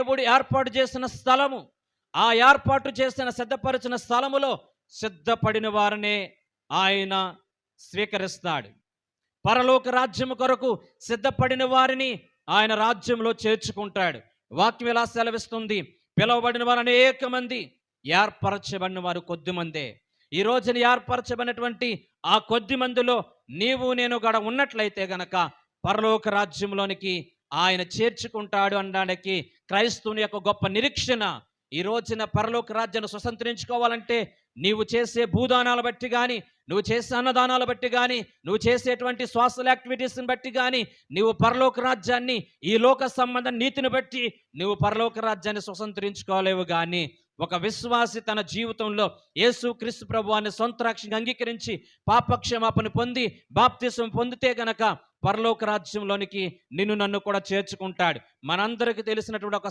దేవుడు ఏర్పాటు చేసిన స్థలము, ఆ ఏర్పాటు చేసిన సిద్ధపరిచిన స్థలములో సిద్ధపడిన వారినే ఆయన స్వీకరిస్తాడు. పరలోక రాజ్యము కొరకు సిద్ధపడిన వారిని ఆయన రాజ్యంలో చేర్చుకుంటాడు. వాక్యం ఇలా సెలవిస్తుంది, పిలువబడిన వారు అనేక మంది, ఏర్పరచబడిన వారు కొద్ది మందే. ఈ రోజున ఏర్పరచబడినటువంటి ఆ కొద్ది మందిలో నీవు నేను గడ ఉన్నట్లయితే గనక పరలోక రాజ్యంలోనికి ఆయన చేర్చుకుంటాడు అనడానికి క్రైస్తవుని యొక్క గొప్ప నిరీక్షణ. ఈ రోజున పరలోక రాజ్యాన్ని స్వతంత్రించుకోవాలంటే నీవు చేసే భూదానాలు బట్టి కానీ, నువ్వు చేసే అన్నదానాలు బట్టి కానీ, నువ్వు చేసేటువంటి సోషల్ యాక్టివిటీస్ని బట్టి కానీ నీవు పరలోక రాజ్యాన్ని, ఈ లోక సంబంధ నీతిని బట్టి నువ్వు పరలోక రాజ్యాన్ని స్వతంత్రించుకోలేవు. కానీ ఒక విశ్వాసి తన జీవితంలో యేసుక్రీస్తు ప్రభువాన్ని సొంత రక్షణగా అంగీకరించి పాపక్షమాపణ పొంది బాప్తిసం పొందితే గనక పరలోక రాజ్యంలోనికి నిన్ను నన్ను కూడా చేర్చుకుంటాడు. మనందరికీ తెలిసినటువంటి ఒక